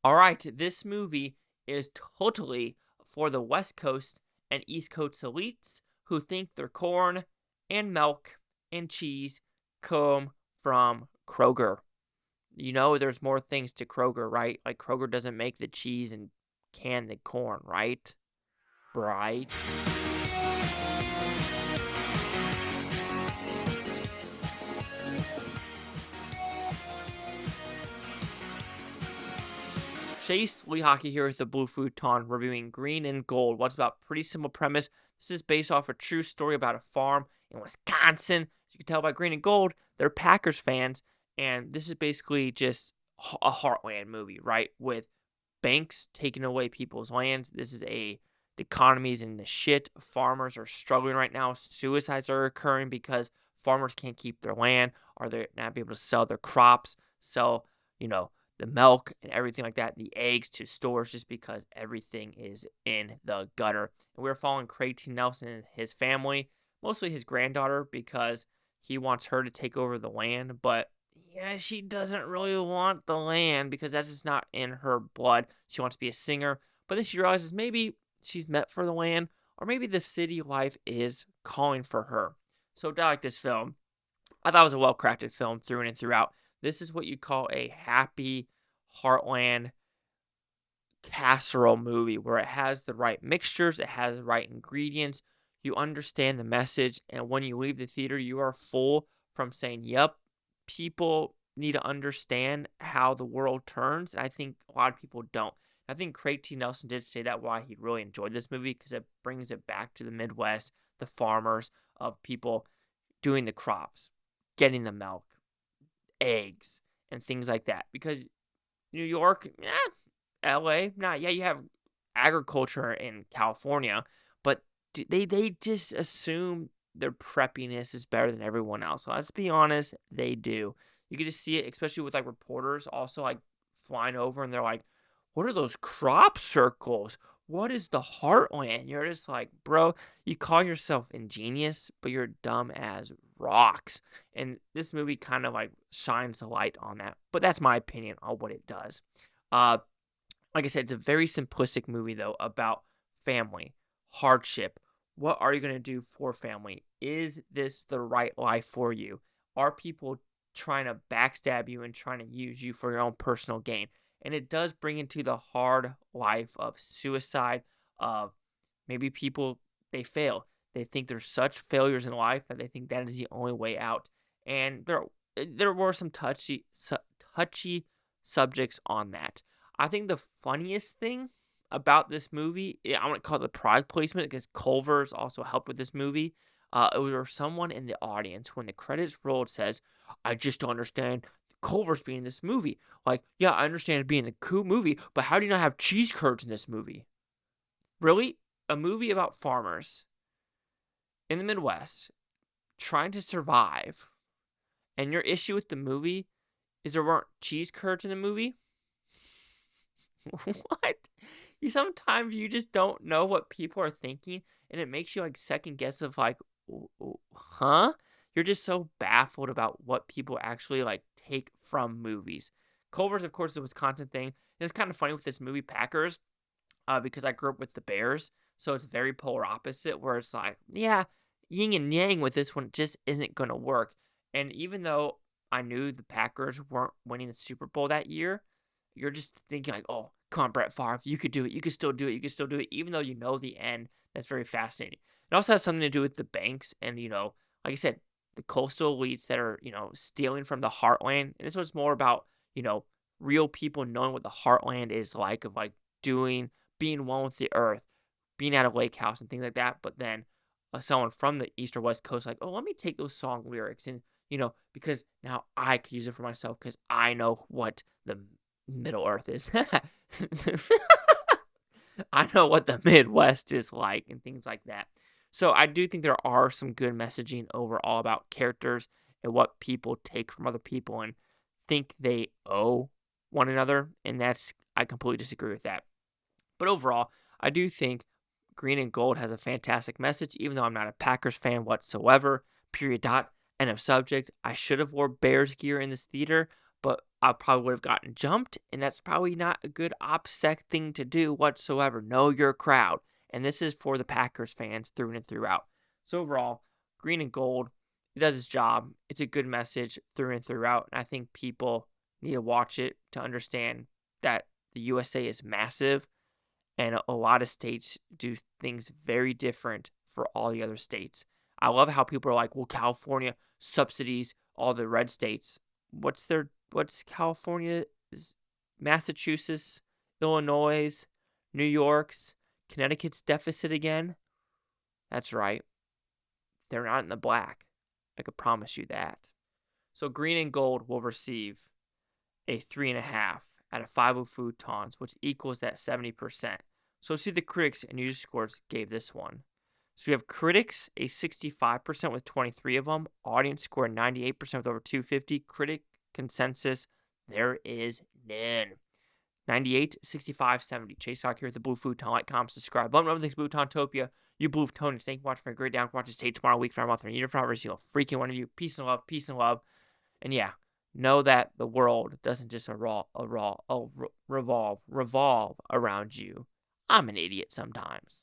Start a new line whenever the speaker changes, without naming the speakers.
All right, this movie is totally for the West Coast and East Coast elites who think their corn and milk and cheese come from Kroger. You know, there's more things to Kroger, right? Like Kroger doesn't make the cheese and can the corn, right? Right? Chase Lee Hockey here with the Blue Futon reviewing Green and Gold. What's about pretty simple premise. This is based off a true story about a farm in Wisconsin. As you can tell by Green and Gold, they're Packers fans, and this is basically just a heartland movie, right? With banks taking away people's lands. The economy's in the shit. Farmers are struggling right now. Suicides are occurring because farmers can't keep their land, or they're not be able to sell their crops, sell, the milk and everything like that, the eggs to stores, just because everything is in the gutter. And we're following Craig T. Nelson and his family, mostly his granddaughter, because he wants her to take over the land. But yeah, she doesn't really want the land because that's just not in her blood. She wants to be a singer. But then she realizes maybe she's meant for the land, or maybe the city life is calling for her. So I like this film. I thought it was a well-crafted film through and throughout. This is what you call a happy heartland casserole movie where it has the right mixtures, it has the right ingredients, you understand the message, and when you leave the theater, you are full from saying, yep, people need to understand how the world turns. I think a lot of people don't. I think Craig T. Nelson did say that why he really enjoyed this movie, because it brings it back to the Midwest, the farmers, of people doing the crops, getting the milk, eggs, and things like that. Because New York, LA, you have agriculture in California, but they just assume their preppiness is better than everyone else. So let's be honest, they do. You can just see it, especially with like reporters also like flying over, and they're like, what are those crop circles? What is the heartland? You're just like, bro, you call yourself ingenious, but you're dumb as rocks. And this movie kind of like shines a light on that. But that's my opinion on what it does. Like I said, it's a very simplistic movie, though, about family, hardship. What are you going to do for family? Is this the right life for you? Are people trying to backstab you and trying to use you for your own personal gain? And it does bring into the hard life of suicide, of maybe people, they fail. They think there's such failures in life that they think that is the only way out. And there were some touchy subjects on that. I think the funniest thing about this movie, I want to call it the product placement, because Culver's also helped with this movie. It was someone in the audience, when the credits rolled, says, I just don't understand Culver's being in this movie. Like, yeah, I understand it being a cool movie, but how do you not have cheese curds in this movie? Really? A movie about farmers in the Midwest trying to survive, and your issue with the movie is there weren't cheese curds in the movie? What? Sometimes you just don't know what people are thinking, and it makes you like second guess of like, huh? You're just so baffled about what people actually like take from movies. Culver's, of course, is a Wisconsin thing. And it's kind of funny with this movie Packers, because I grew up with the Bears, so it's very polar opposite, where it's like, yeah, yin and yang with this one just isn't going to work. And even though I knew the Packers weren't winning the Super Bowl that year, you're just thinking like, oh, come on, Brett Favre, you could do it. You could still do it. You could still do it, even though you know the end. That's very fascinating. It also has something to do with the banks and, like I said, the coastal elites that are, stealing from the heartland. And this one's more about, real people knowing what the heartland is like, of like being one with the earth, being at a lake house and things like that. But then someone from the east or west coast, like, oh, let me take those song lyrics and, because now I could use it for myself because I know what the Middle Earth is. I know what the Midwest is like and things like that. So I do think there are some good messaging overall about characters and what people take from other people and think they owe one another. And I completely disagree with that. But overall, I do think Green and Gold has a fantastic message, even though I'm not a Packers fan whatsoever. Period. End of subject. I should have wore Bears gear in this theater, but I probably would have gotten jumped, and that's probably not a good OPSEC thing to do whatsoever. Know your crowd. And this is for the Packers fans through and throughout. So overall, green and gold, it does its job. It's a good message through and throughout. And I think people need to watch it to understand that the USA is massive, and a lot of states do things very different for all the other states. I love how people are like, well, California subsidies all the red states. What's California? Massachusetts, Illinois, New York's, Connecticut's deficit again? That's right. They're not in the black. I could promise you that. So green and gold will receive a 3.5 out of 5 Futons, which equals that 70%. So see the critics and user scores gave this one. So we have critics a 65% with 23 of them. Audience score 98% with over 250. Critic consensus, there is none. 98, 65, 70. Chase Hawk here with the Blue Futon. Like, comment, subscribe. Love things Bluetoontopia. You Blue Futonians. Thank you for watching for a great day. Watch this tape tomorrow week for our month. And for every single freaking one of you. Peace and love. Peace and love. And yeah, know that the world doesn't just revolve around you. I'm an idiot sometimes.